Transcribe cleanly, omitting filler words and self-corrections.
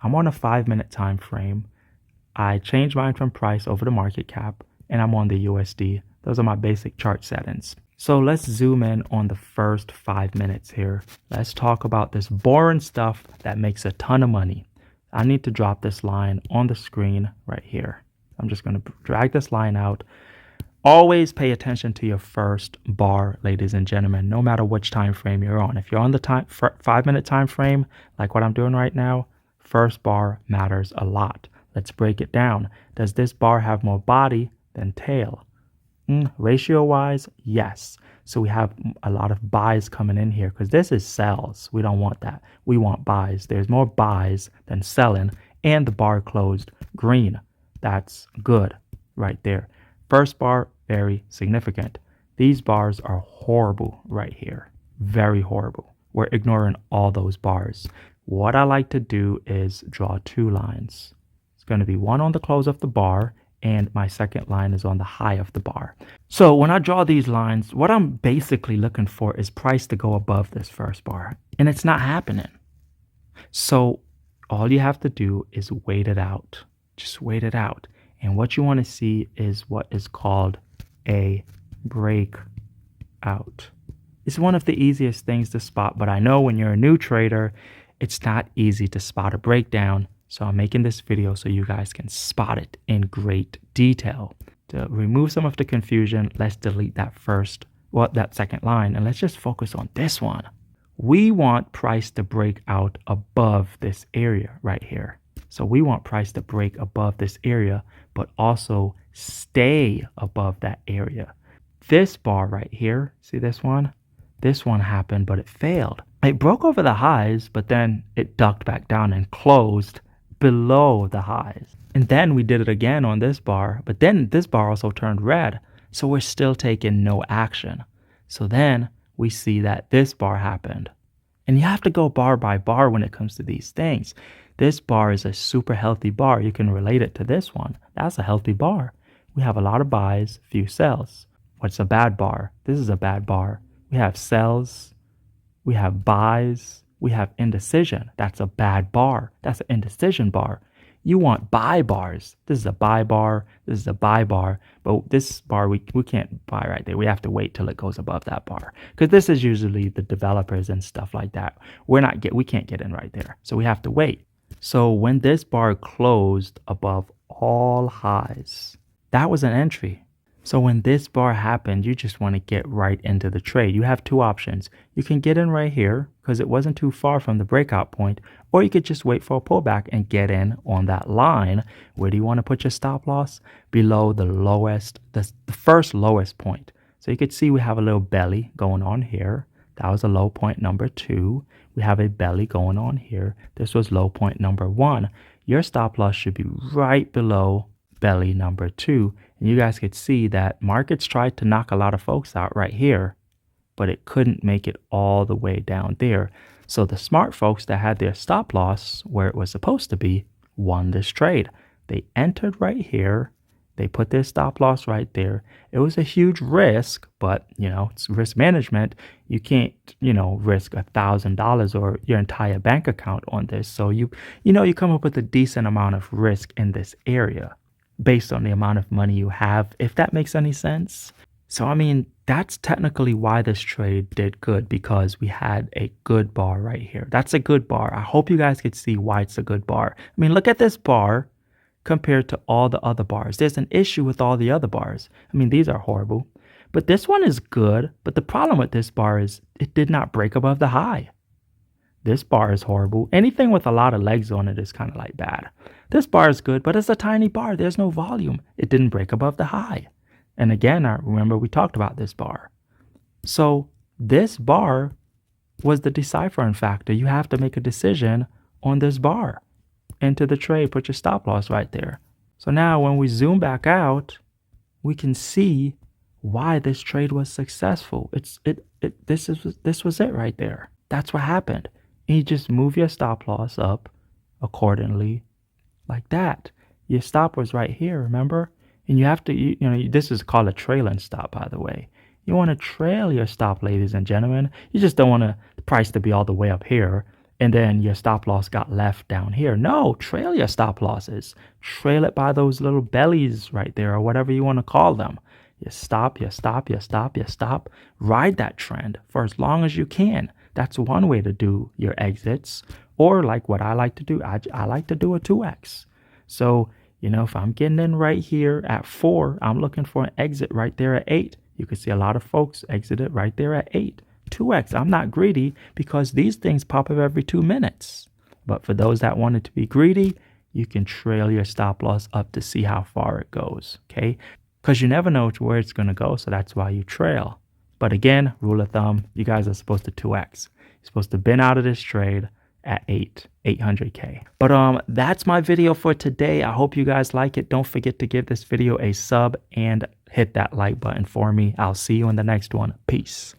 I'm on a 5-minute time frame. I changed mine from price over to market cap, and I'm on the USD. Those are my basic chart settings. So let's zoom in on the first 5 minutes here. Let's talk about this boring stuff that makes a ton of money. I need to drop this line on the screen right here. I'm just going to drag this line out. Always pay attention to your first bar, ladies and gentlemen, no matter which time frame you're on. If you're on the 5-minute time frame, like what I'm doing right now, first bar matters a lot. Let's break it down. Does this bar have more body than tail? Ratio-wise, yes. So we have a lot of buys coming in here because this is sells. We don't want that. We want buys. There's more buys than selling, and the bar closed green. That's good right there. First bar, very significant. These bars are horrible right here. Very horrible. We're ignoring all those bars. What I like to do is draw 2 lines. It's going to be one on the close of the bar, and my second line is on the high of the bar. So when I draw these lines, what I'm basically looking for is price to go above this first bar, and it's not happening. So all you have to do is wait it out. Just wait it out. And what you want to see is what is called a breakout. It's one of the easiest things to spot, but I know when you're a new trader, it's not easy to spot a breakdown. So I'm making this video so you guys can spot it in great detail. To remove some of the confusion, let's delete that second line, and let's just focus on this one. We want price to break out above this area right here. So we want price to break above this area, but also stay above that area. This bar right here, see this one? This one happened, but it failed. It broke over the highs, but then it ducked back down and closed below the highs. And then we did it again on this bar, but then this bar also turned red. So we're still taking no action. So then we see that this bar happened. And you have to go bar by bar when it comes to these things. This bar is a super healthy bar. You can relate it to this one. That's a healthy bar. We have a lot of buys, few sells. What's a bad bar? This is a bad bar. We have sells, we have buys, we have indecision. That's a bad bar. That's an indecision bar. You want buy bars. This is a buy bar. This is a buy bar. But this bar, we can't buy right there. We have to wait till it goes above that bar. Because this is usually the developers and stuff like that. We can't get in right there. So we have to wait. So when this bar closed above all highs, that was an entry. So when this bar happened, you just want to get right into the trade. You have 2 options. You can get in right here because it wasn't too far from the breakout point, or you could just wait for a pullback and get in on that line. Where do you want to put your stop loss? Below the lowest, the first lowest point. So you could see we have a little belly going on here. That was a low point number 2. We have a belly going on here. This was low point number 1. Your stop loss should be right below belly number 2. And you guys could see that markets tried to knock a lot of folks out right here, but it couldn't make it all the way down there. So the smart folks that had their stop loss where it was supposed to be won this trade. They entered right here. They put their stop loss right there. It was a huge risk, but it's risk management. You can't, risk $1,000 or your entire bank account on this. So you come up with a decent amount of risk in this area based on the amount of money you have, if that makes any sense. So, that's technically why this trade did good, because we had a good bar right here. That's a good bar. I hope you guys could see why it's a good bar. Look at this bar compared to all the other bars. There's an issue with all the other bars. These are horrible, but this one is good. But the problem with this bar is it did not break above the high. This bar is horrible. Anything with a lot of legs on it is kind of like bad. This bar is good, but it's a tiny bar. There's no volume. It didn't break above the high. And again, I remember we talked about this bar. So this bar was the deciphering factor. You have to make a decision on this bar. Into the trade, put your stop loss right there. So now when we zoom back out, we can see why this trade was successful. This was it right there. That's what happened. And you just move your stop loss up accordingly like that. Your stop was right here, remember? And you have to, this is called a trailing stop, by the way. You want to trail your stop, ladies and gentlemen. You just don't want the price to be all the way up here and then your stop loss got left down here. No, trail your stop losses. Trail it by those little bellies right there, or whatever you want to call them. You stop, you stop, you stop, you stop. Ride that trend for as long as you can. That's one way to do your exits. Or like what I like to do, I like to do a 2x. So, if I'm getting in right here at 4, I'm looking for an exit right there at 8. You can see a lot of folks exited right there at 8. 2x. I'm not greedy because these things pop up every 2 minutes. But for those that wanted to be greedy, you can trail your stop loss up to see how far it goes. Okay? Because you never know where it's going to go. So that's why you trail. But again, rule of thumb, you guys are supposed to 2x. You're supposed to bin out of this trade at 800K. But that's my video for today. I hope you guys like it. Don't forget to give this video a sub and hit that like button for me. I'll see you in the next one. Peace.